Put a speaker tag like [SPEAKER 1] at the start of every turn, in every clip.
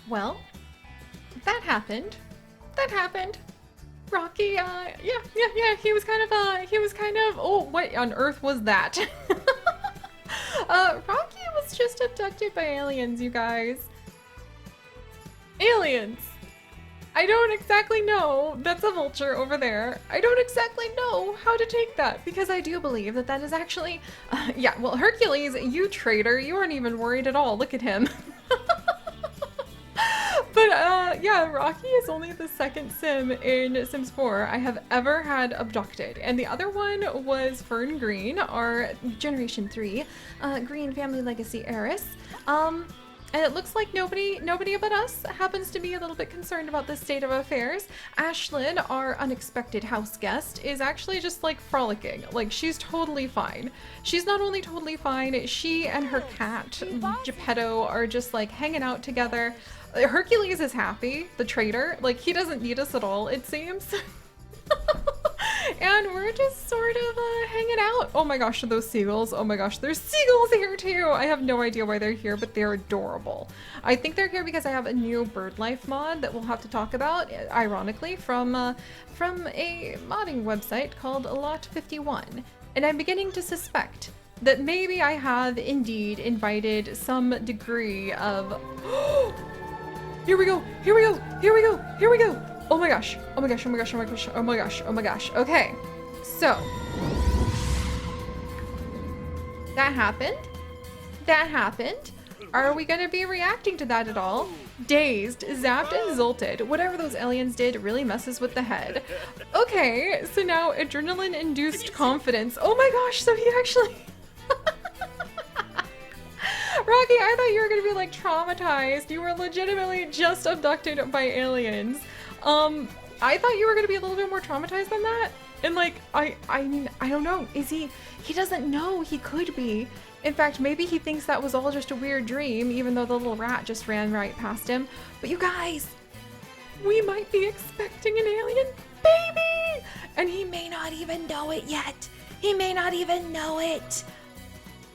[SPEAKER 1] Well, that happened. That happened. Rocky, yeah, he was kind of, oh, what on earth was that? Rocky was just abducted by aliens, you guys. Aliens! I don't exactly know. That's a vulture over there. I don't exactly know how to take that because I do believe that that is actually, yeah, well, Hercules, you traitor, you aren't even worried at all. Look at him. But yeah, Rocky is only the second sim in Sims 4 I have ever had abducted. And the other one was Fern Green, our Generation 3 Green Family Legacy heiress. And it looks like nobody but us happens to be a little bit concerned about this state of affairs. Ashlyn, our unexpected house guest, is actually just like frolicking. Like she's totally fine. She's not only totally fine, she and her cat, Geppetto, are just like hanging out together. Hercules is happy, the traitor. Like he doesn't need us at all, it seems. And we're just sort of hanging out. Oh my gosh, those seagulls. Oh my gosh, there's seagulls here too. I have no idea why they're here, but they're adorable. I think they're here because I have a new bird life mod that we'll have to talk about, ironically, from a modding website called Lot 51. And I'm beginning to suspect that maybe I have indeed invited some degree of... Here we go, here we go, here we go, here we go. Oh my gosh, oh my gosh, oh my gosh, oh my gosh, oh my gosh, oh my gosh. Okay, so that happened. That happened. Are we gonna be reacting to that at all? Dazed, zapped, and zolted. Whatever those aliens did really messes with the head. Okay, so now adrenaline-induced confidence. Oh my gosh, so he actually... Rocky, I thought you were gonna be like traumatized. You were legitimately just abducted by aliens. I thought you were gonna be a little bit more traumatized than that. And like, I mean, I don't know. Is he doesn't know he could be. In fact, maybe he thinks that was all just a weird dream, even though the little rat just ran right past him. But you guys, we might be expecting an alien baby! And he may not even know it yet. He may not even know it.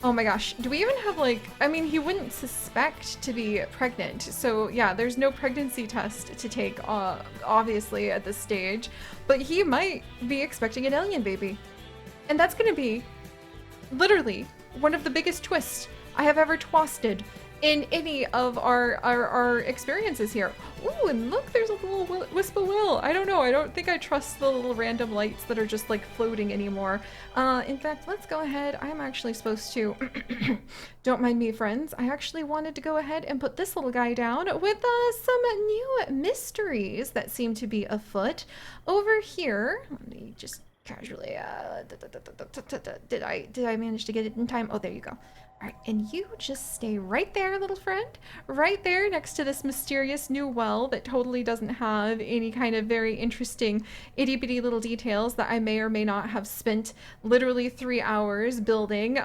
[SPEAKER 1] Oh my gosh, do we even have like, I mean, he wouldn't suspect to be pregnant. So yeah, there's no pregnancy test to take, obviously, at this stage. But he might be expecting an alien baby. And that's gonna be, literally, one of the biggest twists I have ever twasted in any of our experiences here. Ooh, and look, there's a little wisp of will. I don't know, I don't think I trust the little random lights that are just like floating anymore. In fact, let's go ahead. I'm actually supposed to, don't mind me friends, I actually wanted to go ahead and put this little guy down with some new mysteries that seem to be afoot. Over here, let me just casually, did I manage to get it in time? Oh, there you go. All right, and you just stay right there, little friend, right there next to this mysterious new well that totally doesn't have any kind of very interesting itty-bitty little details that I may or may not have spent literally 3 hours building.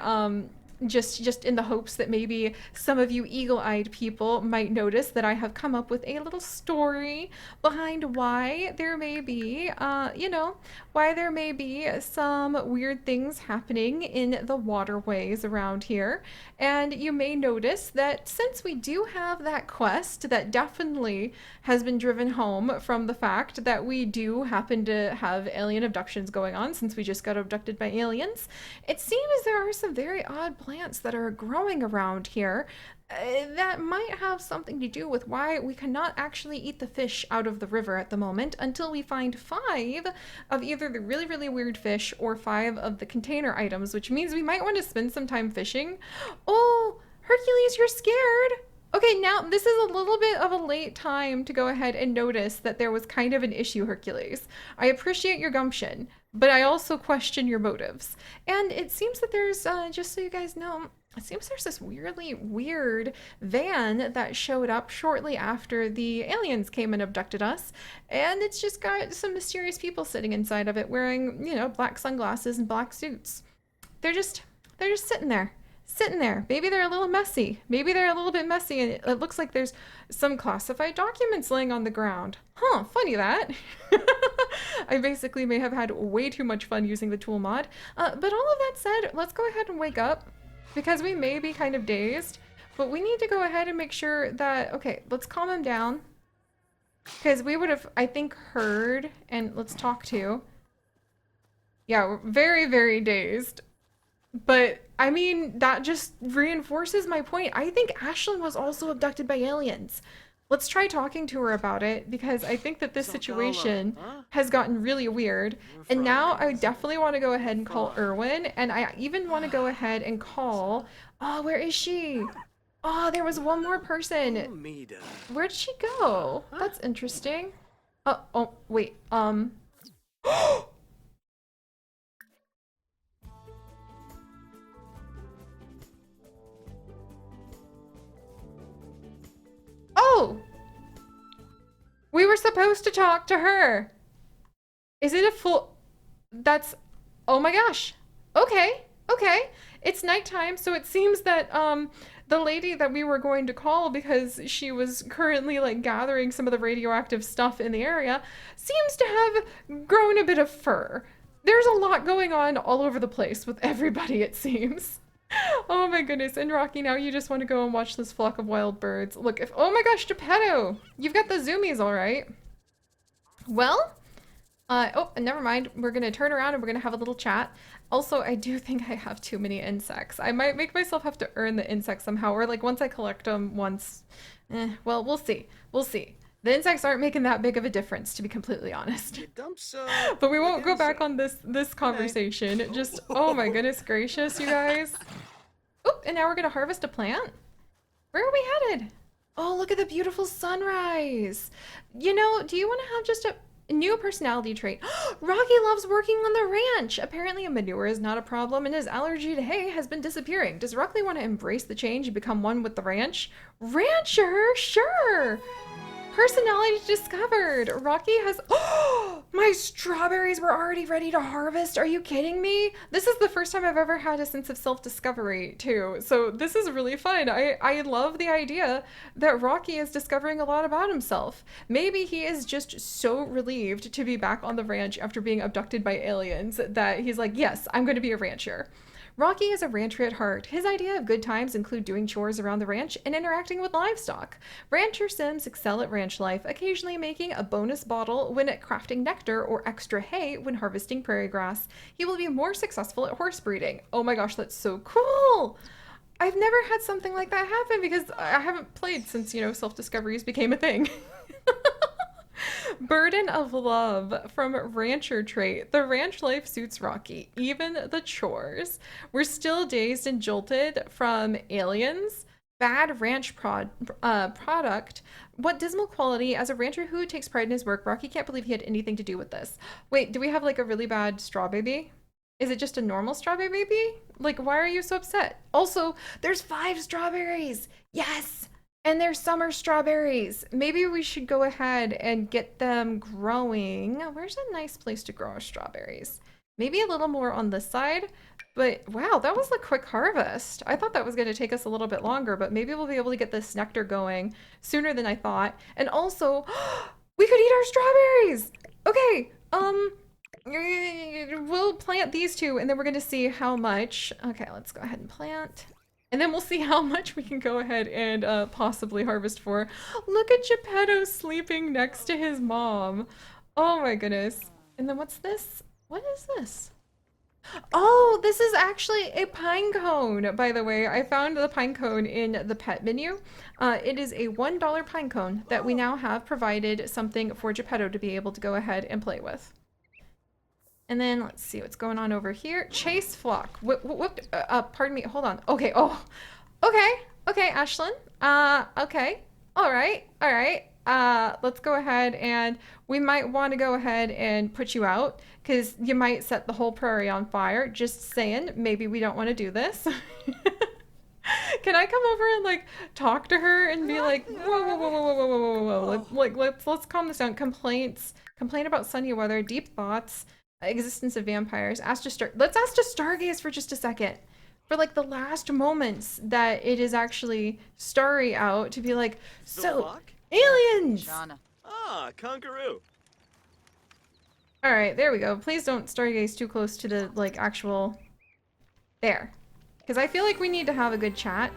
[SPEAKER 1] Just in the hopes that maybe some of you eagle-eyed people might notice that I have come up with a little story behind why there may be, you know, why there may be some weird things happening in the waterways around here. And you may notice that since we do have that quest that definitely has been driven home from the fact that we do happen to have alien abductions going on since we just got abducted by aliens, it seems there are some very odd plants that are growing around here that might have something to do with why we cannot actually eat the fish out of the river at the moment until we find 5 of either the really, really weird fish or 5 of the container items, which means we might want to spend some time fishing. Oh, Hercules, you're scared. Okay, now this is a little bit of a late time to go ahead and notice that there was kind of an issue, Hercules. I appreciate your gumption, but I also question your motives. And it seems that there's, just so you guys know, it seems there's this weirdly weird van that showed up shortly after the aliens came and abducted us. And it's just got some mysterious people sitting inside of it wearing, you know, black sunglasses and black suits. They're just sitting there. Sitting there. Maybe they're a little messy. Maybe they're a little bit messy and it looks like there's some classified documents laying on the ground. Huh, funny that. I basically may have had way too much fun using the tool mod. But all of that said, let's go ahead and wake up because we may be kind of dazed. But we need to go ahead and make sure that, okay, let's calm him down. Because we would have, I think, heard, and let's talk to. Yeah, we're very, very dazed. But, I mean, that just reinforces my point. I think Ashlyn was also abducted by aliens. Let's try talking to her about it, because I think that this situation has gotten really weird. And now I definitely want to go ahead and call Erwin, and I even want to go ahead and call... Oh, where is she? Oh, there was one more person. Where'd she go? That's interesting. Oh, wait, Oh! We were supposed to talk to her. Is it a full... That's... Oh my gosh. Okay, okay. It's nighttime, so it seems that, the lady that we were going to call because she was currently, like, gathering some of the radioactive stuff in the area seems to have grown a bit of fur. There's a lot going on all over the place with everybody, it seems. Oh my goodness. And Rocky, now you just want to go and watch this flock of wild birds. Look, if... Oh my gosh, Geppetto! You've got the zoomies, all right. Well, oh, never mind. We're gonna turn around and we're gonna have a little chat. Also, I do think I have too many insects. I might make myself have to earn the insects somehow, or like once I collect them once. Well, we'll see. We'll see. The insects aren't making that big of a difference, to be completely honest. But we won't go back on this conversation. Just, oh my goodness gracious, you guys. Oop, and now we're gonna harvest a plant? Where are we headed? Oh, look at the beautiful sunrise. You know, do you want to have just a new personality trait? Rocky loves working on the ranch. Apparently manure is not a problem and his allergy to hay has been disappearing. Does Rocky want to embrace the change and become one with the ranch? Rancher? Sure. Personality discovered. Rocky has... Oh, my strawberries were already ready to harvest. Are you kidding me? This is the first time I've ever had a sense of self-discovery, too. So this is really fun. I love the idea that Rocky is discovering a lot about himself. Maybe he is just so relieved to be back on the ranch after being abducted by aliens that he's like, yes, I'm going to be a rancher. Rocky is a rancher at heart. His idea of good times include doing chores around the ranch and interacting with livestock. Rancher Sims excel at ranch life, occasionally making a bonus bottle when crafting nectar or extra hay when harvesting prairie grass. He will be more successful at horse breeding. Oh my gosh, that's so cool! I've never had something like that happen because I haven't played since, you know, self-discoveries became a thing. Burden of love from rancher trait. The ranch life suits Rocky, even the chores. We're still dazed and jolted from aliens. Bad ranch product. What dismal quality. As a rancher who takes pride in his work, Rocky can't believe he had anything to do with this. Wait, do we have like a really bad straw baby? Is it just a normal strawberry baby? Like, why are you so upset? Also, there's 5 strawberries. Yes. And they're summer strawberries. Maybe we should go ahead and get them growing. Where's a nice place to grow our strawberries? Maybe a little more on this side. But wow, that was a quick harvest. I thought that was going to take us a little bit longer, but maybe we'll be able to get this nectar going sooner than I thought. And also, we could eat our strawberries. Okay, we'll plant these 2 and then we're going to see how much. Okay, let's go ahead and plant. And then we'll see how much we can go ahead and possibly harvest for. Look at Geppetto sleeping next to his mom. Oh my goodness. And then what's this? What is this? Oh, this is actually a pine cone, by the way. I found the pine cone in the pet menu. It is a $1 pine cone that we now have provided something for Geppetto to be able to go ahead and play with. And then let's see what's going on over here. Chase flock. Pardon me. Hold on. Okay. Oh, okay. Okay, Ashlyn. Okay. All right. All right. Let's go ahead and we might want to go ahead and put you out because you might set the whole prairie on fire. Just saying. Maybe we don't want to do this. Can I come over and like talk to her and be like, whoa. Like let's calm this down. Complaints. Complain about sunny weather. Deep thoughts. Existence of vampires. Let's ask to stargaze for just a second. For like the last moments that it is actually starry out to be like, so aliens!
[SPEAKER 2] Ah, kangaroo.
[SPEAKER 1] Alright, there we go. Please don't stargaze too close to the like actual there. Because I feel like we need to have a good chat.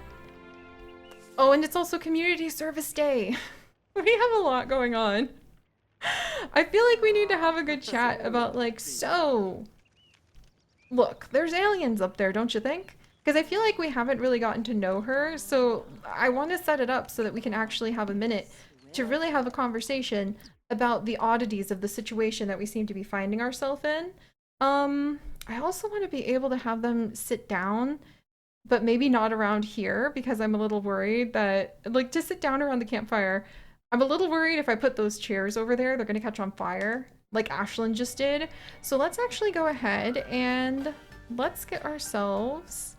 [SPEAKER 1] Oh, and it's also Community Service Day. We have a lot going on. I feel like we need to have a good chat about like, so look, there's aliens up there, don't you think? Because I feel like we haven't really gotten to know her, so I want to set it up so that we can actually have a minute to really have a conversation about the oddities of the situation that we seem to be finding ourselves in. I also want to be able to have them sit down, but maybe not around here because I'm a little worried that, like, to sit down around the campfire, I'm a little worried if I put those chairs over there, they're gonna catch on fire, like Ashlyn just did. So let's actually go ahead and let's get ourselves,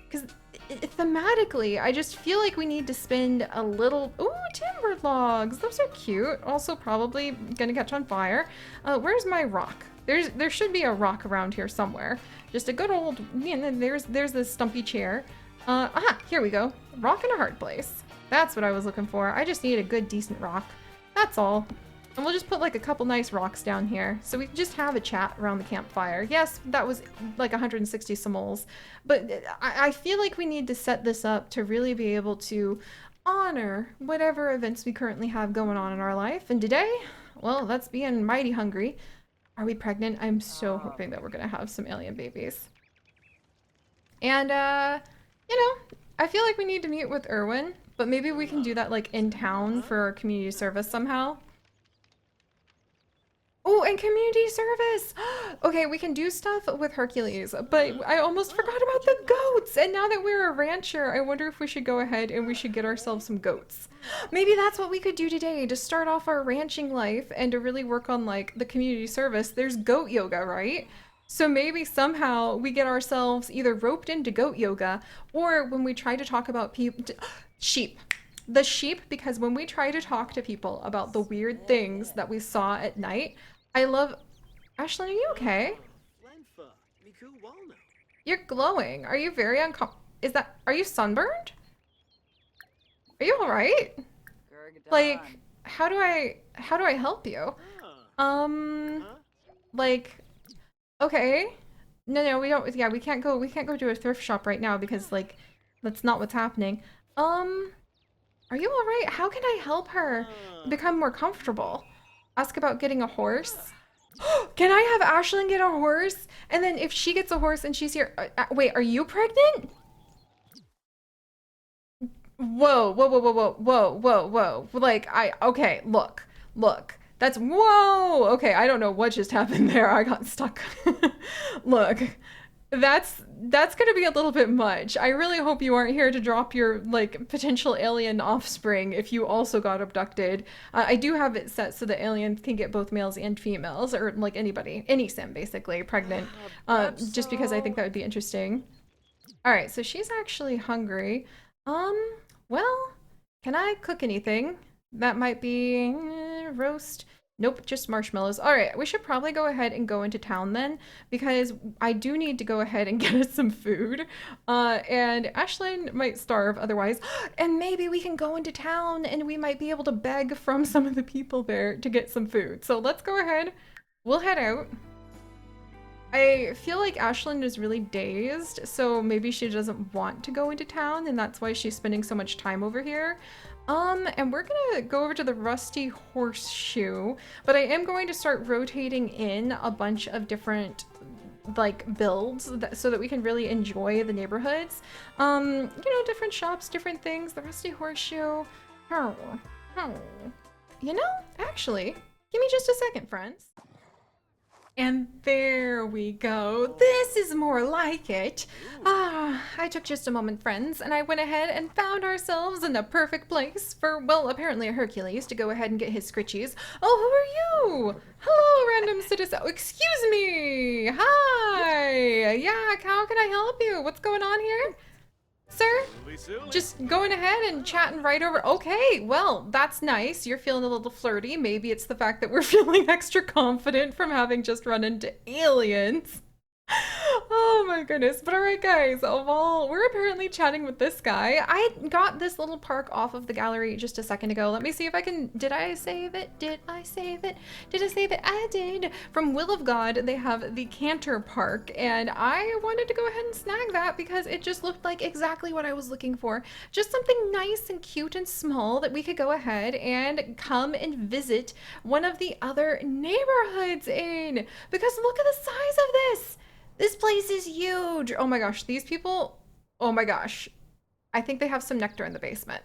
[SPEAKER 1] because thematically, I just feel like we need to spend a little, ooh, timber logs, those are cute. Also probably gonna catch on fire. Where's my rock? There should be a rock around here somewhere. Just a good old, there's this stumpy chair. Aha, here we go. Rock in a hard place. That's what I was looking for. I just need a good, decent rock. That's all. And we'll just put like a couple nice rocks down here so we can just have a chat around the campfire. Yes, that was like 160 simoles, but I feel like we need to set this up to really be able to honor whatever events we currently have going on in our life. And today, well, that's being mighty hungry. Are we pregnant? I'm so hoping that we're gonna have some alien babies. And, you know, I feel like we need to meet with Erwin, but maybe we can do that like in town for our community service somehow. Oh, and community service! Okay, we can do stuff with Hercules, but I almost forgot about the goats! And now that we're a rancher, I wonder if we should go ahead and we should get ourselves some goats. Maybe that's what we could do today to start off our ranching life and to really work on like the community service. There's goat yoga, right? So maybe somehow we get ourselves either roped into goat yoga or when we try to talk about sheep. The sheep, because when we try to talk to people about the weird things that we saw at night, I love... Ashlyn, are you okay? You're glowing. Are you very uncomfortable? Are you sunburned? Are you alright? Like, how do I help you? Like, okay. No, we don't, yeah, we can't go to a thrift shop right now because, like, that's not what's happening. Are you alright? How can I help her become more comfortable? Ask about getting a horse. Can I have Ashlyn get a horse? And then if she gets a horse and she's here... wait, are you pregnant? Whoa, whoa, whoa, whoa, whoa, whoa, whoa, whoa. Like, okay, look. That's... Whoa! Okay, I don't know what just happened there. I got stuck. Look. That's gonna be a little bit much. I really hope you aren't here to drop your, like, potential alien offspring if you also got abducted. I do have it set so that aliens can get both males and females, or, like, anybody, any sim, basically, pregnant, just because I think that would be interesting. Alright, so she's actually hungry. Well, can I cook anything? That might be roast. Nope, just marshmallows. All right, we should probably go ahead and go into town then, because I do need to go ahead and get us some food. And Ashlyn might starve otherwise. And maybe we can go into town and we might be able to beg from some of the people there to get some food. So let's go ahead. We'll head out. I feel like Ashlyn is really dazed, so maybe she doesn't want to go into town, and that's why she's spending so much time over here. And we're gonna go over to the Rusty Horseshoe, but I am going to start rotating in a bunch of different, like, builds so that we can really enjoy the neighborhoods. You know, different shops, different things. The Rusty Horseshoe. You know, actually, give me just a second, friends. And there we go. This is more like it. I took just a moment, friends, and I went ahead and found ourselves in the perfect place for, well, apparently a Hercules to go ahead and get his scritchies. Oh, who are you? Hello, random citizen. Oh, excuse me. Hi. Yeah, how can I help you? What's going on here? Sir? Just going ahead and chatting right over. Okay, well, that's nice. You're feeling a little flirty. Maybe it's the fact that we're feeling extra confident from having just run into aliens. Oh my goodness. But all right, guys. Well, we're apparently chatting with this guy. I got this little park off of the gallery just a second ago. Let me see if I can. Did I save it? Did I save it? Did I save it? I did. From Will of God, they have the Canter Park, and I wanted to go ahead and snag that because it just looked like exactly what I was looking for. Just something nice and cute and small that we could go ahead and come and visit one of the other neighborhoods in. Because look at the size of this. This place is huge. Oh my gosh, these people, oh my gosh. I think they have some nectar in the basement.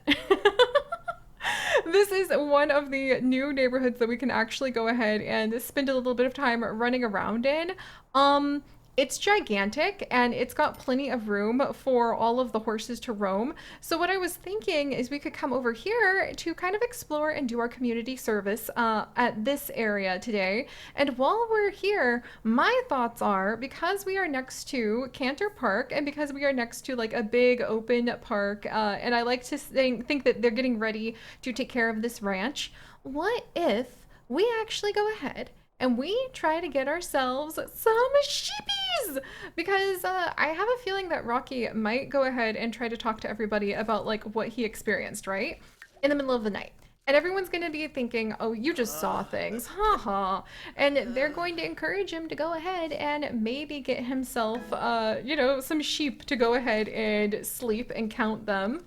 [SPEAKER 1] This is one of the new neighborhoods that we can actually go ahead and spend a little bit of time running around in. Um, it's gigantic and it's got plenty of room for all of the horses to roam. So what I was thinking is we could come over here to kind of explore and do our community service at this area today. And while we're here, my thoughts are because we are next to Canter Park and because we are next to like a big open park, and I like to think that they're getting ready to take care of this ranch. What if we actually go ahead and we try to get ourselves some sheepies? Because I have a feeling that Rocky might go ahead and try to talk to everybody about like what he experienced, right? In the middle of the night. And everyone's going to be thinking, oh, you just saw things, haha. And they're going to encourage him to go ahead and maybe get himself, you know, some sheep to go ahead and sleep and count them.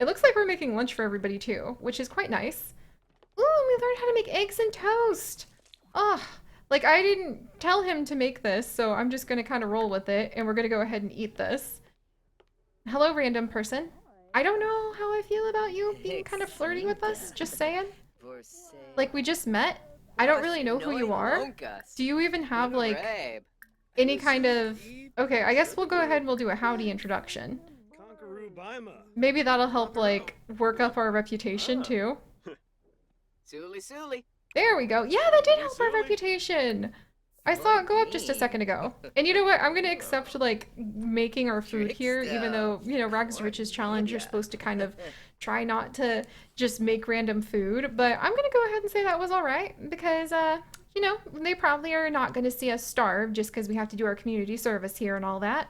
[SPEAKER 1] It looks like we're making lunch for everybody too, which is quite nice. Ooh, we learned how to make eggs and toast. Oh, like I didn't tell him to make this, so I'm just gonna kind of roll with it, and we're gonna go ahead and eat this. Hello, random person. I don't know how I feel about you being kind of flirty with us, just saying. Like, we just met. I don't really know who you are. Do you even have, like, any kind of... Okay, I guess we'll go ahead and we'll do a howdy introduction. Maybe that'll help, like, work up our reputation, too. There we go. Yeah, that did help our reputation. I saw it go up just a second ago. And you know what? I'm going to accept, like, making our food here, even though, you know, Rags to Riches Challenge, you're supposed to kind of try not to just make random food. But I'm going to go ahead and say that was all right because, you know, they probably are not going to see us starve just because we have to do our community service here and all that.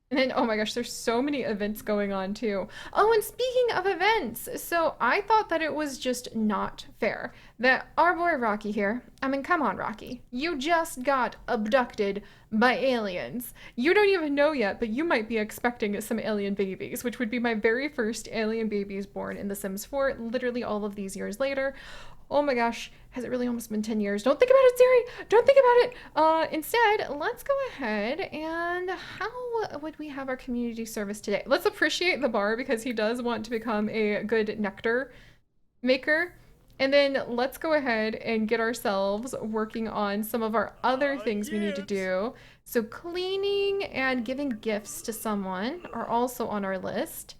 [SPEAKER 1] And then, oh my gosh, there's so many events going on too. Oh, and speaking of events, so I thought that it was just not fair that our boy Rocky here, I mean, come on, Rocky, you just got abducted by aliens. You don't even know yet, but you might be expecting some alien babies, which would be my very first alien babies born in The Sims 4, literally all of these years later. Oh my gosh, has it really almost been 10 years? Don't think about it, Siri! Don't think about it! Instead, let's go ahead and how would we have our community service today? Let's appreciate the bar because he does want to become a good nectar maker. And then let's go ahead and get ourselves working on some of our other things we need to do. So cleaning and giving gifts to someone are also on our list.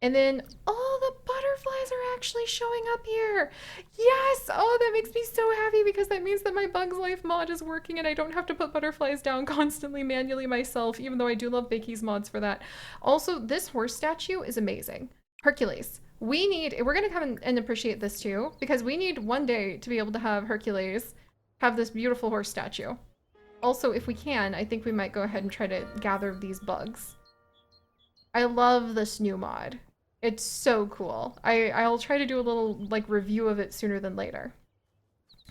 [SPEAKER 1] And then, oh, the butterflies are actually showing up here. Yes! Oh, that makes me so happy because that means that my Bugs Life mod is working and I don't have to put butterflies down constantly manually myself, even though I do love Bakey's mods for that. Also, this horse statue is amazing. Hercules. We're gonna come and appreciate this too, because we need one day to be able to have Hercules have this beautiful horse statue. Also, if we can, I think we might go ahead and try to gather these bugs. I love this new mod. It's so cool. I'll try to do a little like review of it sooner than later.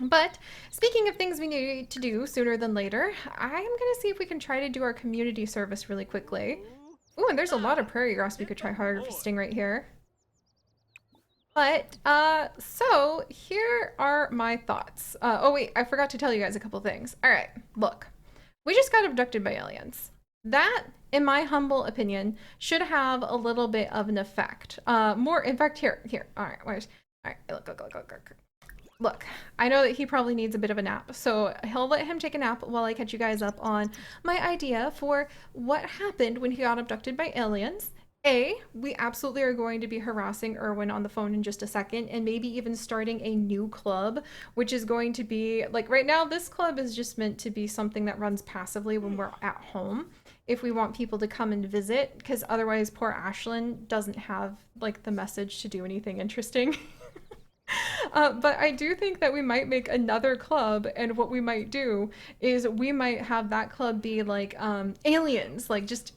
[SPEAKER 1] But speaking of things we need to do sooner than later, I'm gonna see if we can try to do our community service really quickly. Ooh, and there's a lot of prairie grass we could try harvesting right here. But, so here are my thoughts. Oh wait, I forgot to tell you guys a couple things. All right, look, we just got abducted by aliens. That, in my humble opinion, should have a little bit of an effect. More, in fact, here, all right, where's, all right, look. Look, I know that he probably needs a bit of a nap, so he'll let him take a nap while I catch you guys up on my idea for what happened when he got abducted by aliens. We absolutely are going to be harassing Erwin on the phone in just a second and maybe even starting a new club, which is going to be, like right now, this club is just meant to be something that runs passively when we're at home. If we want people to come and visit, because otherwise poor Ashlyn doesn't have like the message to do anything interesting. But I do think that we might make another club, and what we might do is we might have that club be like aliens, like just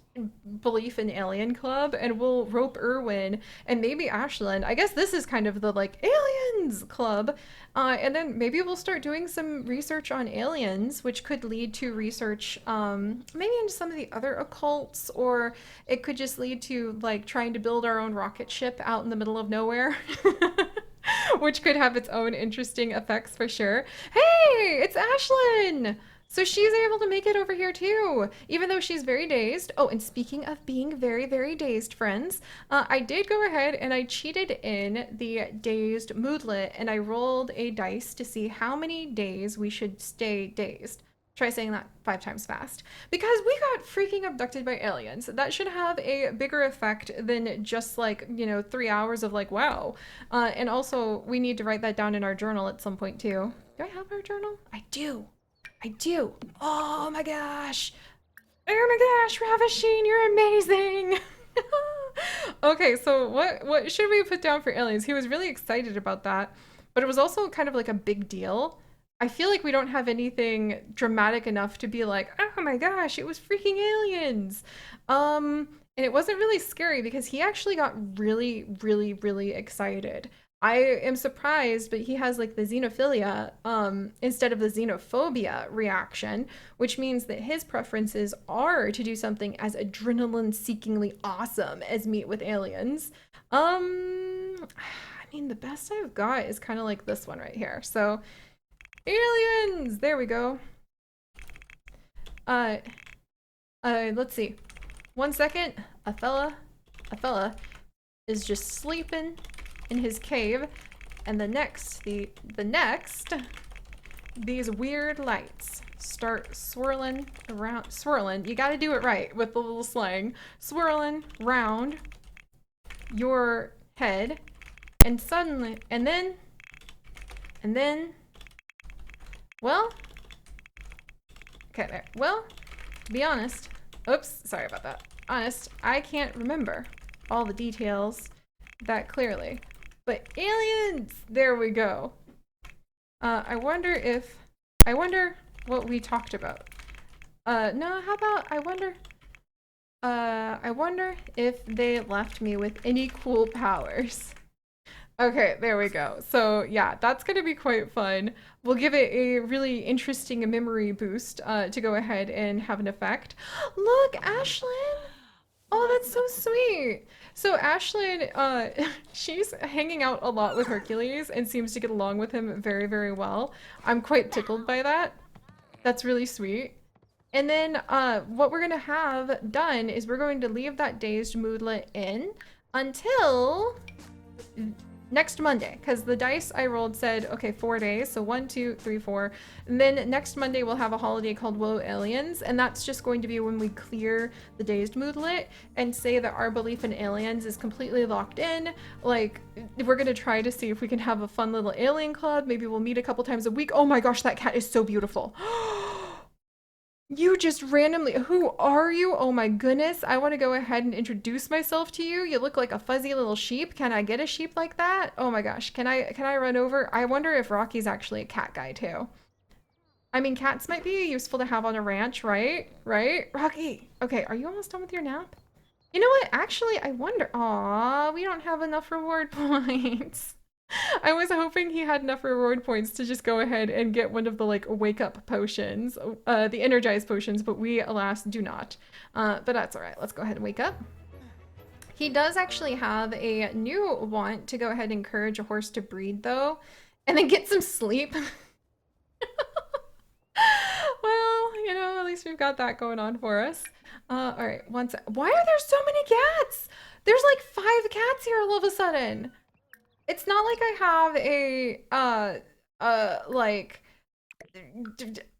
[SPEAKER 1] belief in alien club, and we'll rope Irwin and maybe Ashlyn. I guess this is kind of the like aliens club. And then maybe we'll start doing some research on aliens, which could lead to research maybe into some of the other occults, or it could just lead to like trying to build our own rocket ship out in the middle of nowhere. Which could have its own interesting effects for sure. Hey, it's Ashlyn! So she's able to make it over here too, even though she's very dazed. Oh, and speaking of being very, very dazed, friends, I did go ahead and I cheated in the dazed moodlet and I rolled a dice to see how many days we should stay dazed. Try saying that 5 times fast. Because we got freaking abducted by aliens. That should have a bigger effect than just like, 3 hours of like, wow. And also, we need to write that down in our journal at some point too. Do I have our journal? I do. I do. Oh my gosh. Oh my gosh, Ravisheen, you're amazing. Okay, so what should we put down for aliens? He was really excited about that, but it was also kind of like a big deal. I feel like we don't have anything dramatic enough to be like, oh my gosh, it was freaking aliens. And it wasn't really scary because he actually got really, really, really excited. I am surprised, but he has like the xenophilia instead of the xenophobia reaction, which means that his preferences are to do something as adrenaline-seekingly awesome as meet with aliens. I mean, the best I've got is kind of like this one right here. So, aliens! There we go. Let's see. 1 second. A fella is just sleeping in his cave, and the next, these weird lights start swirling around. Swirling. You got to do it right with the little slang. Swirling round your head, and suddenly, and then, well, okay, there. Well, to be honest, oops, sorry about that. Honest, I can't remember all the details that clearly. But aliens! There we go. I wonder what we talked about. No, how about I wonder if they left me with any cool powers. Okay, there we go. So yeah, that's gonna be quite fun. We'll give it a really interesting memory boost to go ahead and have an effect. Look, Ashlyn! Oh, that's so sweet. So Ashlyn, she's hanging out a lot with Hercules and seems to get along with him very, very well. I'm quite tickled by that. That's really sweet. And then what we're gonna have done is we're going to leave that dazed moodlet in until next Monday, because the dice I rolled said, okay, 4 days. So 1, 2, 3, 4. And then next Monday we'll have a holiday called Woe Aliens. And that's just going to be when we clear the dazed moodlet and say that our belief in aliens is completely locked in. Like, we're going to try to see if we can have a fun little alien club. Maybe we'll meet a couple times a week. Oh my gosh, that cat is so beautiful. You just randomly, who are you? Oh my goodness. I want to go ahead and introduce myself to you. You look like a fuzzy little sheep. Can I get a sheep like that? Oh my gosh. Can I run over? I wonder if Rocky's actually a cat guy too. I mean, cats might be useful to have on a ranch, right? Right? Rocky. Okay, are you almost done with your nap? You know what? Actually, I wonder. Aw, we don't have enough reward points. I was hoping he had enough reward points to just go ahead and get one of the like wake up potions, the energized potions, but we alas do not. But that's all right. Let's go ahead and wake up. He does actually have a new want to go ahead and encourage a horse to breed though, and then get some sleep. Well, at least we've got that going on for us. All right, one sec. Why are there so many cats? There's like 5 cats here all of a sudden. It's not like I have a, like,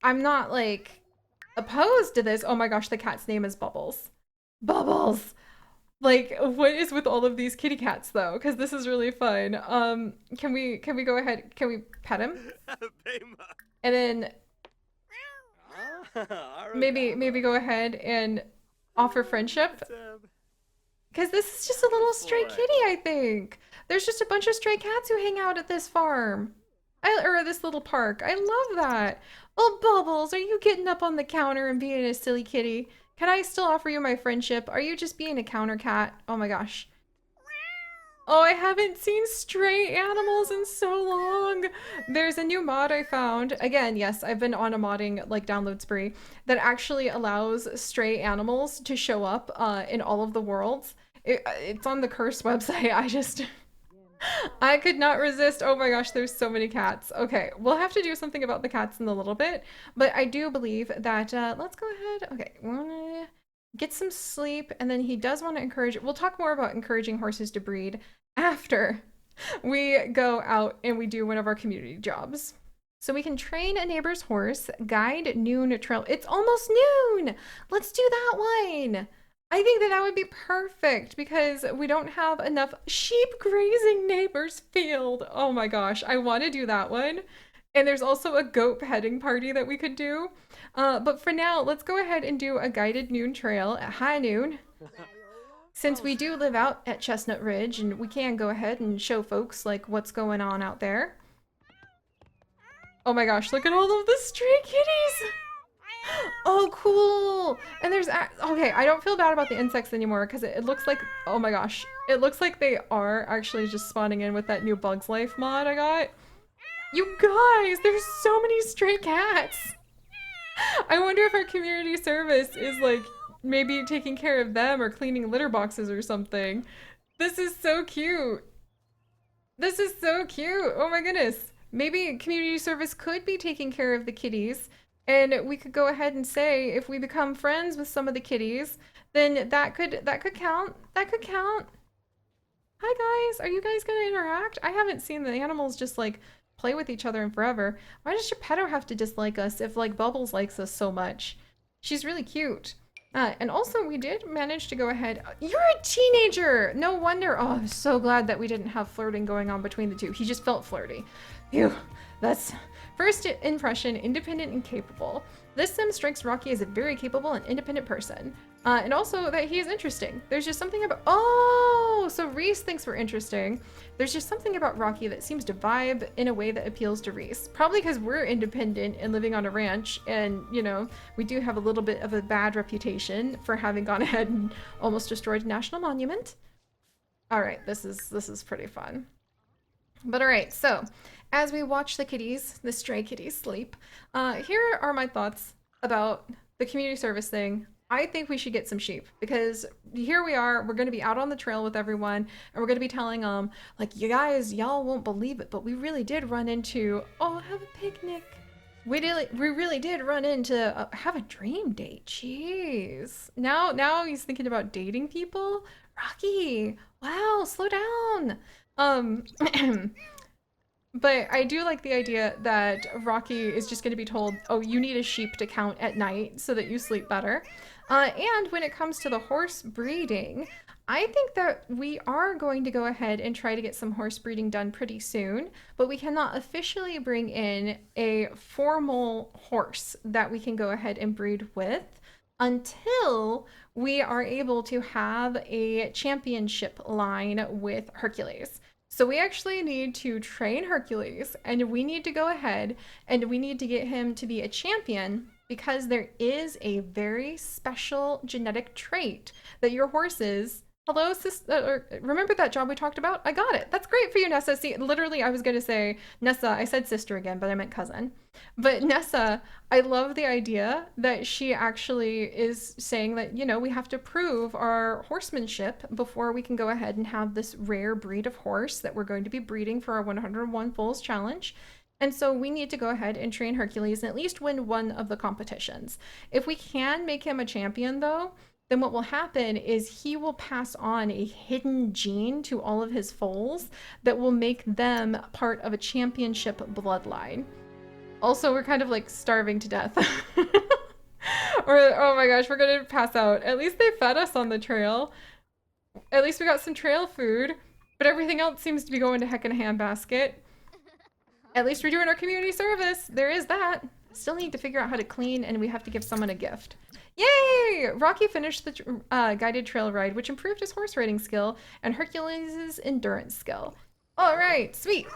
[SPEAKER 1] I'm not, like, opposed to this. Oh my gosh, the cat's name is Bubbles. Bubbles! Like, what is with all of these kitty cats, though? Because this is really fun. Can we go ahead, can we pet him? And then maybe go ahead and offer friendship? Because this is just a little stray kitty, I think. There's just a bunch of stray cats who hang out at this farm. Or this little park. I love that. Oh, Bubbles, are you getting up on the counter and being a silly kitty? Can I still offer you my friendship? Are you just being a counter cat? Oh my gosh. Oh, I haven't seen stray animals in so long. There's a new mod I found. Again, yes, I've been on a modding like download spree that actually allows stray animals to show up in all of the worlds. It's on the cursed website. I could not resist. Oh my gosh, there's so many cats. Okay, we'll have to do something about the cats in a little bit, but I do believe that, let's go ahead. Okay, we wanna get some sleep, and then he does want to encourage, we'll talk more about encouraging horses to breed after we go out and we do one of our community jobs. So we can train a neighbor's horse, guide noon trail. It's almost noon. Let's do that one. I think that would be perfect because we don't have enough sheep grazing neighbor's field. Oh my gosh, I want to do that one. And there's also a goat petting party that we could do. But for now, let's go ahead and do a guided noon trail at high noon. Since we do live out at Chestnut Ridge and we can go ahead and show folks like what's going on out there. Oh my gosh, look at all of the stray kitties. Oh, cool. And there's, okay, I don't feel bad about the insects anymore because it looks like, oh my gosh, it looks like they are actually just spawning in with that new Bugs Life mod I got. You guys, there's so many stray cats. I wonder if our community service is like maybe taking care of them or cleaning litter boxes or something. This is so cute. This is so cute. Oh my goodness. Maybe community service could be taking care of the kitties. And we could go ahead and say if we become friends with some of the kitties, then that could count. That could count. Hi guys, are you guys gonna interact? I haven't seen the animals just like play with each other in forever. Why does Geppetto have to dislike us if like Bubbles likes us so much? She's really cute. And also we did manage to go ahead. You're a teenager! No wonder. Oh, I'm so glad that we didn't have flirting going on between the two. He just felt flirty. Phew, that's first impression, independent and capable. This sim strikes Rocky as a very capable and independent person. And also that he is interesting. There's just something about, oh, so Reese thinks we're interesting. There's just something about Rocky that seems to vibe in a way that appeals to Reese. Probably because we're independent and living on a ranch and, you know, we do have a little bit of a bad reputation for having gone ahead and almost destroyed a national monument. All right, this is pretty fun. But all right, so as we watch the kitties, the stray kitties sleep, here are my thoughts about the community service thing. I think we should get some sheep because here we are, we're going to be out on the trail with everyone and we're going to be telling them like, you guys, y'all won't believe it, but we really did run into, oh, have a picnic. We really did run into, have a dream date. Jeez. Now he's thinking about dating people. Rocky, wow, slow down. But I do like the idea that Rocky is just going to be told, oh, you need a sheep to count at night so that you sleep better. And when it comes to the horse breeding, I think that we are going to go ahead and try to get some horse breeding done pretty soon, but we cannot officially bring in a formal horse that we can go ahead and breed with until we are able to have a championship line with Hercules. So we actually need to train Hercules and we need to go ahead and we need to get him to be a champion because there is a very special genetic trait that your horses, hello, sister, remember that job we talked about? I got it. That's great for you, Nessa. See, literally, I was going to say Nessa. I said sister again, but I meant cousin. But Nessa, I love the idea that she actually is saying that, you know, we have to prove our horsemanship before we can go ahead and have this rare breed of horse that we're going to be breeding for our 101 Foals challenge. And so we need to go ahead and train Hercules and at least win one of the competitions. If we can make him a champion, though, then what will happen is he will pass on a hidden gene to all of his foals that will make them part of a championship bloodline. Also, we're kind of like starving to death. Or, oh my gosh, we're gonna pass out. At least they fed us on the trail. At least we got some trail food, but everything else seems to be going to heck in a handbasket. At least we're doing our community service. There is that. Still need to figure out how to clean, and we have to give someone a gift. Yay! Rocky finished the guided trail ride, which improved his horse riding skill and Hercules' endurance skill. All right, sweet.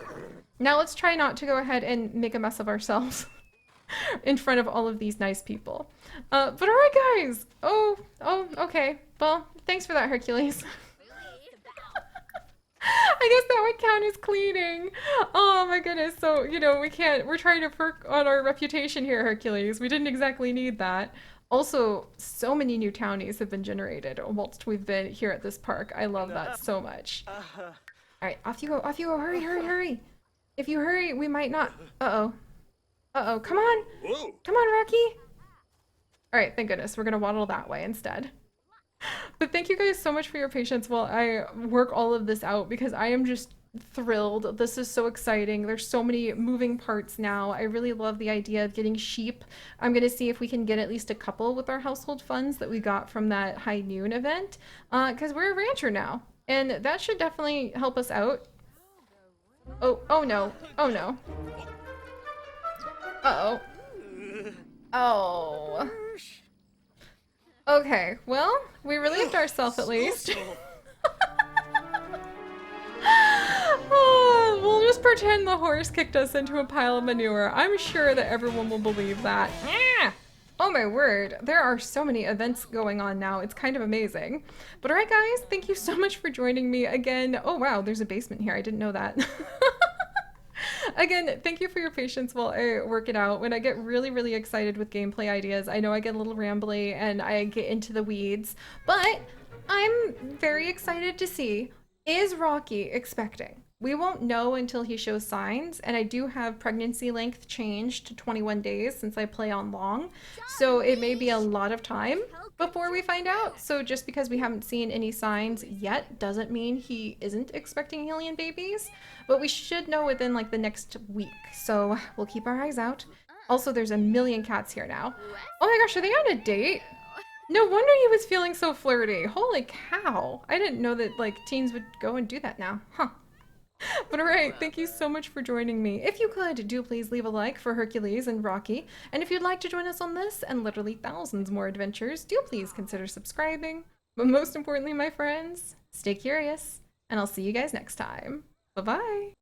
[SPEAKER 1] Now let's try not to go ahead and make a mess of ourselves in front of all of these nice people. But all right, guys. Oh, okay. Well, thanks for that, Hercules. I guess that would count as cleaning. Oh my goodness. So, you know, we're trying to perk on our reputation here, Hercules. We didn't exactly need that. Also, so many new townies have been generated whilst we've been here at this park. I love that so much. All right, off you go, off you go. Hurry, hurry, hurry. If you hurry, we might not. Uh-oh. Uh-oh, come on. Come on, Rocky. All right, thank goodness. We're gonna waddle that way instead. But thank you guys so much for your patience while I work all of this out because I am just thrilled. This is so exciting. There's so many moving parts now. I really love the idea of getting sheep. I'm going to see if we can get at least a couple with our household funds that we got from that high noon event because we're a rancher now and that should definitely help us out. Oh no. Oh no. Uh-oh. Oh. Okay, well, we relieved ourselves at least. Oh, we'll just pretend the horse kicked us into a pile of manure. I'm sure that everyone will believe that. Oh my word, there are so many events going on now. It's kind of amazing. But all right, guys, thank you so much for joining me again. Oh wow, there's a basement here. I didn't know that. Again, thank you for your patience while I work it out. When I get really, really excited with gameplay ideas, I know I get a little rambly and I get into the weeds, but I'm very excited to see, is Rocky expecting? We won't know until he shows signs, and I do have pregnancy length changed to 21 days since I play on long, so it may be a lot of time before we find out. So just because we haven't seen any signs yet doesn't mean he isn't expecting alien babies, but we should know within like the next week, so we'll keep our eyes out. Also, there's a million cats here now. Oh my gosh, are they on a date? No wonder he was feeling so flirty. Holy cow. I didn't know that like teens would go and do that now. Huh. But alright, thank you so much for joining me. If you could, do please leave a like for Hercules and Rocky. And if you'd like to join us on this and literally thousands more adventures, do please consider subscribing. But most importantly, my friends, stay curious, and I'll see you guys next time. Bye-bye.